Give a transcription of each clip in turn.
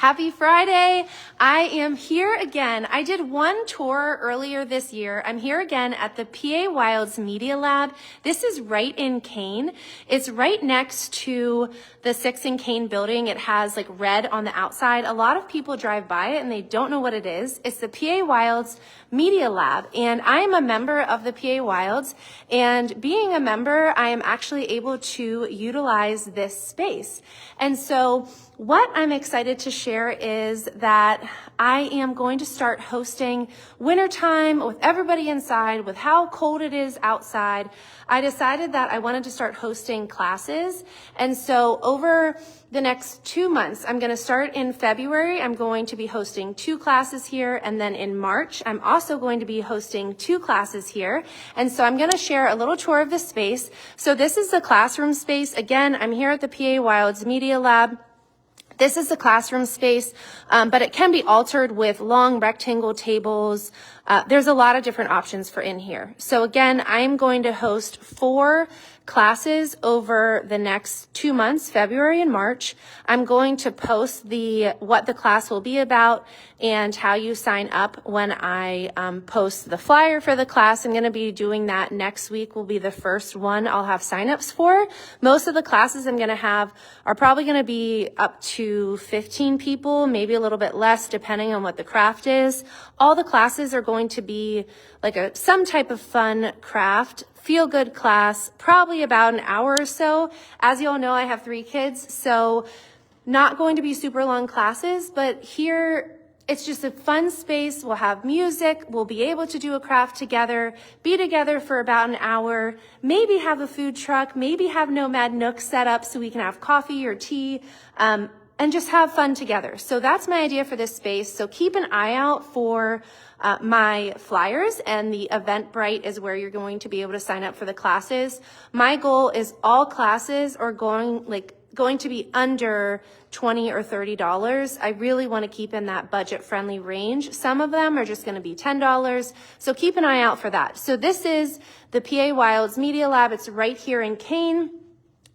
Happy Friday. I am here again. I did one tour earlier this year. I'm here again at the PA Wilds Media Lab. This is right in Kane. It's right next to the 6 in Kane building. It has like red on the outside. A lot of people drive by it and they don't know what it is. It's the PA Wilds Media Lab, and I am a member of the PA Wilds, and being a member, I am actually able to utilize this space. And so what I'm excited to share is that I am going to start hosting wintertime with everybody inside. With how cold it is outside, I decided that I wanted to start hosting classes. And so over the next 2 months, I'm going to start in February. I'm going to be hosting 2 classes here. And then in March, I'm also going to be hosting 2 classes here. And so I'm going to share a little tour of the space. So this is the classroom space. Again, I'm here at the PA Wilds Media Lab. This is the classroom space, but it can be altered with long rectangle tables. There's a lot of different options for in here. So again, I'm going to host 4 classes over the next 2 months, February and March. I'm going to post what the class will be about and how you sign up when I post the flyer for the class. I'm going to be doing that next week. Will be the first one I'll have signups for. Most of the classes I'm going to have are probably going to be up to 15 people, maybe a little bit less depending on what the craft is. All the classes are going to be like some type of fun craft, feel good class, probably about an hour or so. As you all know, I have 3 kids, so not going to be super long classes, but here it's just a fun space. We'll have music. We'll be able to do a craft together, be together for about an hour, maybe have a food truck, maybe have Nomad Nook set up so we can have coffee or tea, and just have fun together. So that's my idea for this space. So keep an eye out for my flyers, and the Eventbrite is where you're going to be able to sign up for the classes. My goal is all classes are going to be under $20 or $30. I really want to keep in that budget-friendly range. Some of them are just going to be $10, so keep an eye out for that. So this is the PA Wilds Media Lab. It's right here in Kane.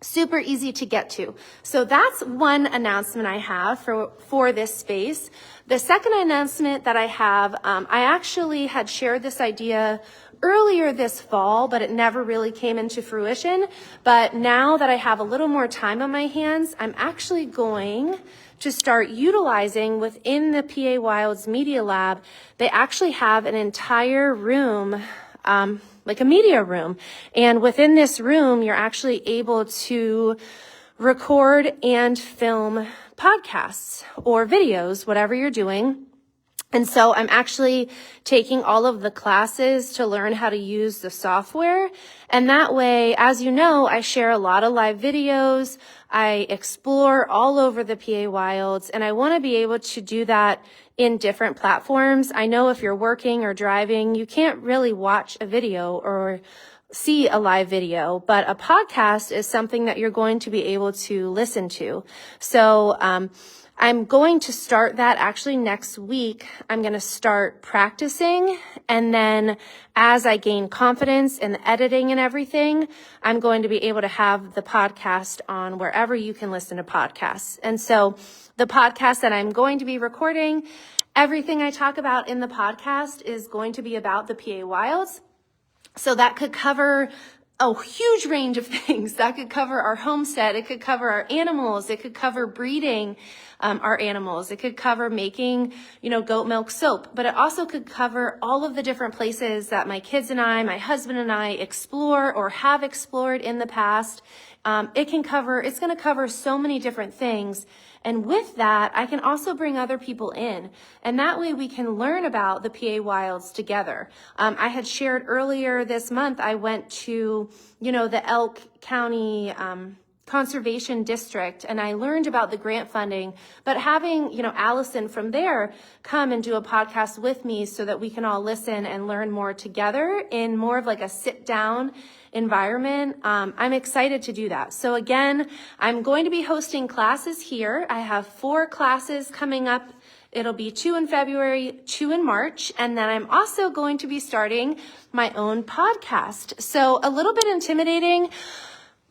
Super easy to get to. So that's one announcement I have for this space. The second announcement that I have, I actually had shared this idea earlier this fall, but it never really came into fruition. But now that I have a little more time on my hands, I'm actually going to start utilizing within the PA Wilds Media Lab. They actually have an entire room, like a media room. And within this room, you're actually able to record and film podcasts or videos, whatever you're doing. And so I'm actually taking all of the classes to learn how to use the software. And that way, as you know, I share a lot of live videos. I explore all over the PA Wilds, and I want to be able to do that in different platforms. I know if you're working or driving, you can't really watch a video or see a live video, but a podcast is something that you're going to be able to listen to. So, I'm going to start that actually next week. I'm going to start practicing, and then as I gain confidence in the editing and everything, I'm going to be able to have the podcast on wherever you can listen to podcasts. And so the podcast that I'm going to be recording, everything I talk about in the podcast is going to be about the PA Wilds. So that could cover a huge range of things. That could cover our homestead. It could cover our animals. It could cover breeding our animals. It could cover making, goat milk soap. But it also could cover all of the different places that my kids and I, my husband and I explore or have explored in the past. It's going to cover so many different things. And with that, I can also bring other people in. And that way we can learn about the PA Wilds together. I had shared earlier this month, I went to, the Elk County Conservation District, and I learned about the grant funding. But having, Allison from there come and do a podcast with me so that we can all listen and learn more together in more of like a sit down environment. I'm excited to do that. So again, I'm going to be hosting classes here. I have 4 classes coming up. It'll be 2 in February, 2 in March, and then I'm also going to be starting my own podcast. So a little bit intimidating,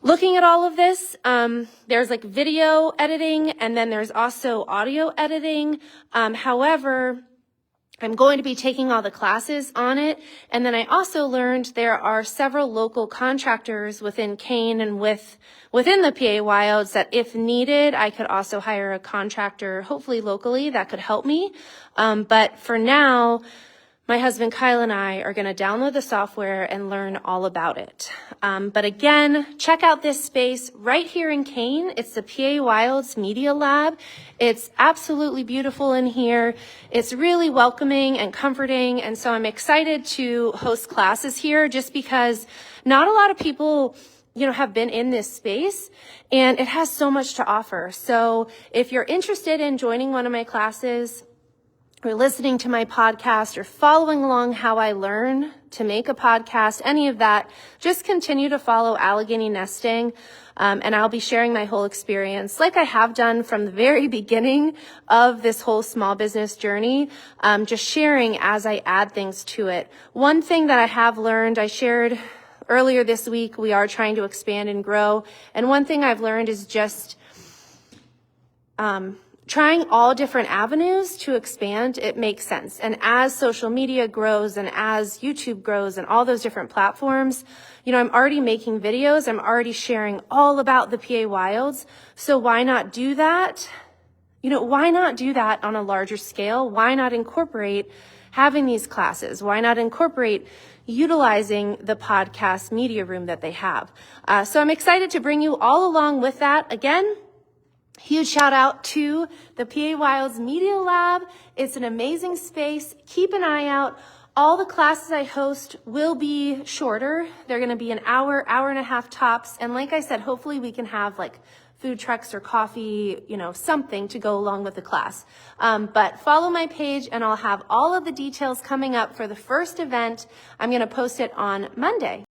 Looking at all of this, there's like video editing and then there's also audio editing. However, I'm going to be taking all the classes on it. And then I also learned there are several local contractors within Kane and within the PA Wilds that if needed, I could also hire a contractor, hopefully locally, that could help me. But for now, my husband Kyle and I are going to download the software and learn all about it. But again, check out this space right here in Kane. It's the PA Wilds Media Lab. It's absolutely beautiful in here. It's really welcoming and comforting. And so I'm excited to host classes here just because not a lot of people have been in this space and it has so much to offer. So if you're interested in joining one of my classes, or listening to my podcast or following along how I learn to make a podcast, any of that, just continue to follow Allegheny Nesting. And I'll be sharing my whole experience like I have done from the very beginning of this whole small business journey, just sharing as I add things to it. One thing that I have learned, I shared earlier this week, we are trying to expand and grow. And one thing I've learned is just, trying all different avenues to expand, it makes sense. And as social media grows and as YouTube grows and all those different platforms, I'm already making videos. I'm already sharing all about the PA Wilds. So why not do that? Why not do that on a larger scale? Why not incorporate having these classes? Why not incorporate utilizing the podcast media room that they have? So I'm excited to bring you all along with that. Again, huge shout out to the PA Wilds Media Lab. It's an amazing space. Keep an eye out. All the classes I host will be shorter. They're going to be an hour and a half tops. And like I said, hopefully we can have like food trucks or coffee, something to go along with the class. But follow my page and I'll have all of the details coming up for the first event. I'm going to post it on Monday.